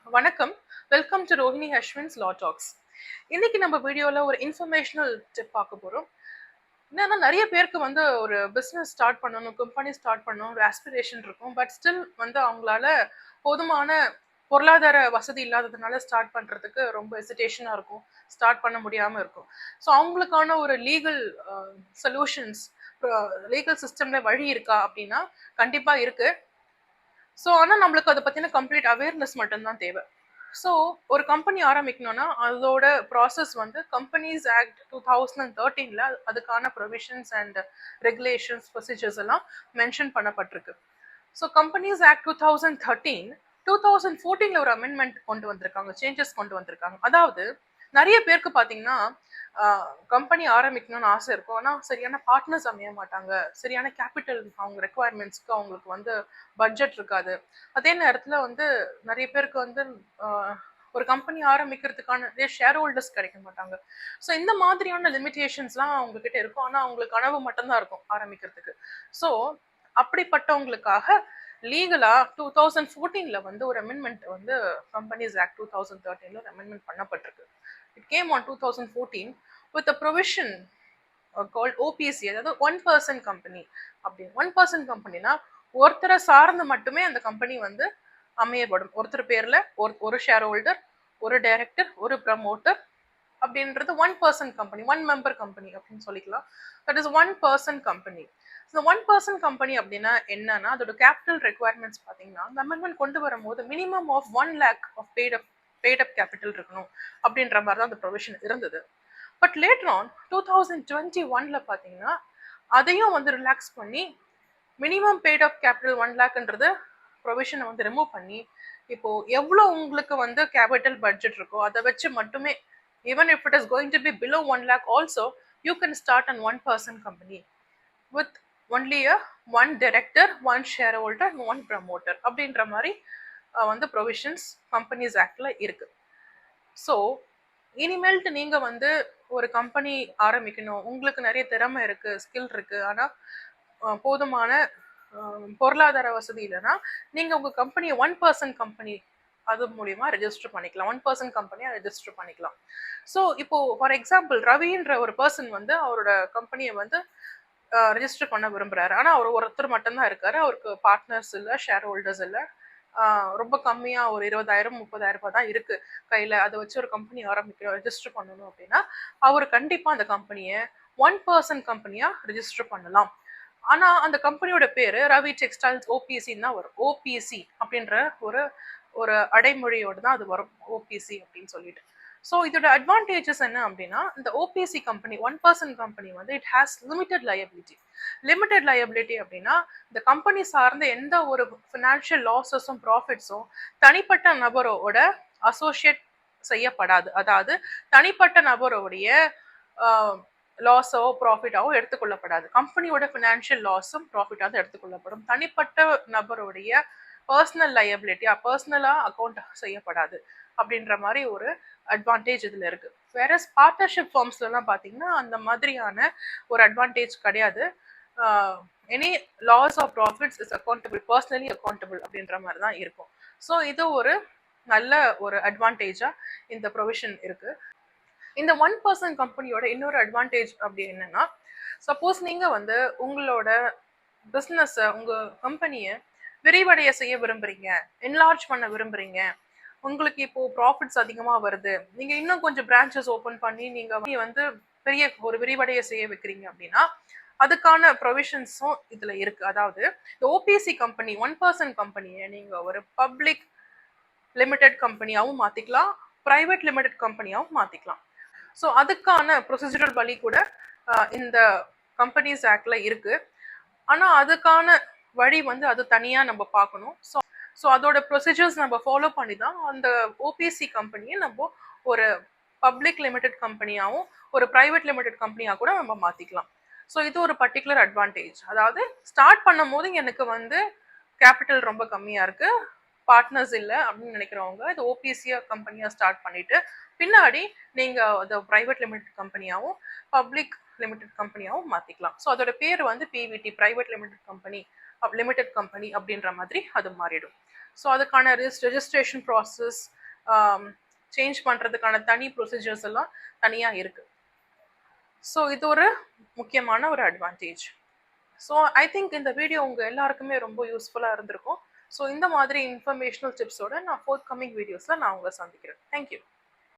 வணக்கம். Welcome to Rohini Ashwin's law talks. இன்னைக்கு நம்ம வீடியோல ஒரு இன்ஃபர்மேஷனல் டிப் பார்க்க போறோம். என்னன்னா நிறைய பேருக்கு வந்து ஒரு பிசினஸ் ஸ்டார்ட் பண்ணணும், கம்பெனி ஸ்டார்ட் பண்ணணும் ஒரு ஆஸ்பிரேஷன் இருக்கும். பட் ஸ்டில் வந்து அவங்களால போதுமான பொருளாதார வசதி இல்லாததுனால ஸ்டார்ட் பண்றதுக்கு ரொம்ப ஹெசிடேஷனா இருக்கும். ஸ்டார்ட் பண்ண முடியாம இருக்கும். ஸோ அவங்களுக்கான ஒரு லீகல் சொல்யூஷன்ஸ், லீகல் சிஸ்டம்ல வழி இருக்கா அப்படின்னா கண்டிப்பா இருக்கு. ஸோ ஆனால் நம்மளுக்கு அதை பற்றின கம்ப்ளீட் அவேர்னஸ் மட்டும்தான் தேவை. ஸோ ஒரு கம்பெனி ஆரம்பிக்கணும்னா அதோட ப்ராசஸ் வந்து கம்பெனிஸ் ஆக்ட் 2013 அதுக்கான ப்ரொவிஷன்ஸ் அண்ட் ரெகுலேஷன்ஸ் ப்ரொசீஜர்ஸ் எல்லாம் மென்ஷன் பண்ணப்பட்டிருக்கு. ஸோ கம்பெனிஸ் ஆக்ட் 2014 ஒரு அமெண்ட்மெண்ட் கொண்டு வந்திருக்காங்க, சேஞ்சஸ் கொண்டு வந்திருக்காங்க. அதாவது நிறைய பேருக்கு பார்த்தீங்கன்னா கம்பெனி ஆரம்பிக்கணும்னு ஆசை இருக்கும். ஆனால் சரியான பார்ட்னர்ஸ் அமைய மாட்டாங்க, சரியான கேபிட்டல் அவங்க ரெக்குவயர்மெண்ட்ஸ்க்கு அவங்களுக்கு வந்து பட்ஜெட் இருக்காது. அதே நேரத்தில் வந்து நிறைய பேருக்கு வந்து ஒரு கம்பெனி ஆரம்பிக்கிறதுக்கான ஷேர் ஹோல்டர்ஸ் கிடைக்க மாட்டாங்க. ஸோ இந்த மாதிரியான லிமிடேஷன்ஸ்லாம் அவங்கக்கிட்ட இருக்கும். ஆனால் அவங்களுக்கு கனவு மட்டும்தான் இருக்கும் ஆரம்பிக்கிறதுக்கு. ஸோ அப்படிப்பட்டவங்களுக்காக லீகலா 2014 வந்து ஒரு அமெண்ட்மெண்ட் வந்து கம்பெனிஸ் ஆக்ட் 2013 ஒரு அமெண்ட்மெண்ட் பண்ணப்பட்டிருக்கு. It came on 2014 with a provision called OPC, அதாவது 1% கம்பெனி. அப்படி 1% கம்பெனினா ஒருத்தரை சார்ந்து மட்டுமே அந்த கம்பெனி வந்து அமையப்படும். ஒருத்தர் பேர்ல ஒரு ஷேர் ஹோல்டர், ஒரு டைரக்டர், ஒரு ப்ரமோட்டர் அப்படின்றது 1% கம்பெனி, 1 மெம்பர் கம்பெனி அப்படின்னு சொல்லிக்கலாம். That is 1% company. இந்த 1% கம்பெனி அப்படின்னா என்னன்னா அதோட கேபிட்டல் ரெக்குவயர்மெண்ட்ஸ் பார்த்தீங்கன்னா அந்த அமெண்ட்மெண்ட் கொண்டு வரும்போது minimum of 1 lakh of paid up capital இருக்கணும் அப்படின்ற மாதிரி தான் அந்த ப்ரொவிஷன் இருந்தது. பட் லேட்டர் ஆன் 2021 பார்த்தீங்கன்னா அதையும் வந்து ரிலாக்ஸ் பண்ணி மினிமம் பெய்ட் அப் கேபிட்டல் 1 lakன்றது ப்ரொவிஷனை வந்து ரிமூவ் பண்ணி இப்போ எவ்வளோ உங்களுக்கு வந்து கேபிட்டல் பட்ஜெட் இருக்கோ அதை வச்சு மட்டுமே, even if it is going to be below 1 lakh also, you can start an 1% company with only one director, one shareholder, one promoter அப்படின்ற மாதிரி வந்து ப்ரொவிஷன்ஸ் கம்பெனிஸ் ஆக்ட்ல இருக்கு. ஸோ இனிமேல்ட்டு நீங்க வந்து ஒரு கம்பெனி ஆரம்பிக்கணும், உங்களுக்கு நிறைய திறமை இருக்கு, ஸ்கில் இருக்கு, ஆனால் போதுமான பொருளாதார வசதி இல்லைன்னா நீங்க உங்க கம்பெனியை 1% கம்பெனி அது மூலியமா ரெஜிஸ்டர் பண்ணிக்கலாம், 1% கம்பெனியா ரெஜிஸ்டர் பண்ணிக்கலாம். ஸோ இப்போ ஃபார் எக்ஸாம்பிள் ரவின்ற ஒரு பர்சன் வந்து அவரோட கம்பெனியை வந்து ரெஜிஸ்டர் பண்ண விரும்புறாரு. ஆனால் அவர் ஒருத்தர் மட்டும்தான் இருக்காரு, அவருக்கு பார்ட்னர்ஸ் இல்லை, ஷேர் ஹோல்டர்ஸ் இல்லை, ரொம்ப கம்மியாக ஒரு 20,000 30,000 ரூபாய் தான் இருக்கு கையில். அதை வச்சு ஒரு கம்பெனி ஆரம்பிக்கணும், ரெஜிஸ்டர் பண்ணணும் அப்படின்னா அவர் கண்டிப்பாக அந்த கம்பெனியை 1% கம்பெனியாக ரெஜிஸ்டர் பண்ணலாம். ஆனால் அந்த கம்பெனியோட பேர் ரவி டெக்ஸ்டைல்ஸ் ஓபிசின்னு தான் வரும். ஓபிசி அப்படின்ற ஒரு ஒரு அடைமொழியோடு தான் அது வரும், ஓபிசி அப்படின்னு சொல்லிட்டு. ஸோ இதோட அட்வான்டேஜஸ் என்ன அப்படின்னா இந்த ஓபிசி கம்பெனி 1% கம்பெனி வந்து it has limited liability. Limited liability அப்படின்னா இந்த கம்பெனி சார்ந்த எந்த ஒரு ஃபினான்ஷியல் லாஸஸும் ப்ராஃபிட்ஸும் தனிப்பட்ட நபரோட அசோசியேட் செய்யப்படாது. அதாவது தனிப்பட்ட நபரோடைய லாஸோ ப்ராஃபிட்டாவோ எடுத்துக்கொள்ளப்படாது. கம்பெனியோட ஃபினான்ஷியல் லாஸும் ப்ராஃபிட்டாக எடுத்துக்கொள்ளப்படும். தனிப்பட்ட நபருடைய பர்சனல் லயபிலிட்டியா பர்சனலாக அக்கௌண்ட் செய்யப்படாது அப்படின்ற மாதிரி ஒரு அட்வான்டேஜ் இதில் இருக்கு. வேற பார்ட்னர்ஷிப் ஃபார்ம்ஸ்லாம் பார்த்தீங்கன்னா அந்த மாதிரியான ஒரு அட்வான்டேஜ் கிடையாது. Any loss of profits is accountable, personally accountable அப்படின்ற மாதிரி தான் இருக்கும். ஸோ இது ஒரு நல்ல ஒரு அட்வான்டேஜாக இந்த ப்ரொவிஷன் இருக்கு. இந்த 1% கம்பெனியோட இன்னொரு அட்வான்டேஜ் அப்படி என்னன்னா, சப்போஸ் நீங்க வந்து உங்களோட பிஸ்னஸை, உங்க கம்பெனியை விரிவடைய செய்ய விரும்புறீங்க, என்லார்ஜ் பண்ண விரும்புறீங்க, உங்களுக்கு இப்போ ப்ராஃபிட்ஸ் அதிகமாக வருது, நீங்க இன்னும் கொஞ்சம் பிரான்ச்சஸ் ஓப்பன் பண்ணி நீங்க வந்து பெரிய ஒரு விரிவடைய செய்ய வைக்கிறீங்க அப்படின்னா அதுக்கான ப்ரொவிஷன்ஸும் இதுல இருக்கு. அதாவது இந்த ஓபிசி கம்பெனி 1% கம்பெனியை நீங்க ஒரு பப்ளிக் லிமிடெட் கம்பெனியாகவும் மாத்திக்கலாம், பிரைவேட் லிமிடெட் கம்பெனியாகவும் மாத்திக்கலாம். ஸோ அதுக்கான ப்ரொசீஜரல் வழி கூட இந்த கம்பெனிஸ் ஆக்ட்ல இருக்கு. ஆனால் அதுக்கான வழி வந்து அது தனியாக நம்ம பார்க்கணும். ஸோ அதோட ப்ரொசீஜர்ஸ் நம்ம ஃபாலோ பண்ணி தான் அந்த ஓபிசி கம்பெனியை நம்ம ஒரு பப்ளிக் லிமிடெட் கம்பெனியாகவும் ஒரு ப்ரைவேட் லிமிடெட் கம்பெனியாக கூட நம்ம மாற்றிக்கலாம். ஸோ இது ஒரு பர்டிகுலர் அட்வான்டேஜ். அதாவது ஸ்டார்ட் பண்ணும் போது எனக்கு வந்து கேபிட்டல் ரொம்ப கம்மியாக இருக்கு, பார்ட்னர்ஸ் இல்லை அப்படின்னு நினைக்கிறவங்க இது ஓபிசியா கம்பெனியா ஸ்டார்ட் பண்ணிட்டு பின்னாடி நீங்க அதை பிரைவேட் லிமிடெட் கம்பெனியாகவும் பப்ளிக் லிமிடெட் கம்பெனியாகவும் மாத்திக்கலாம். ஸோ அதோட பேர் வந்து பிவிடி, பிரைவேட் லிமிடெட் கம்பெனி அப்படின்ற மாதிரி அது மாறிடும். ஸோ அதுக்கான ரெஜிஸ்ட்ரேஷன் ப்ராசஸ், சேஞ்ச் பண்ணுறதுக்கான தனி ப்ரொசீஜர்ஸ் எல்லாம் தனியாக இருக்குது. ஸோ இது ஒரு முக்கியமான ஒரு அட்வான்டேஜ். ஸோ ஐ திங்க் இந்த வீடியோ உங்கள் எல்லாருக்குமே ரொம்ப யூஸ்ஃபுல்லாக இருந்திருக்கும். ஸோ இந்த மாதிரி இன்ஃபர்மேஷனல் டிப்ஸோட நான் ஃபோர்த் கமிங் வீடியோஸில் நான் உங்களை சந்திக்கிறேன். தேங்க்யூ.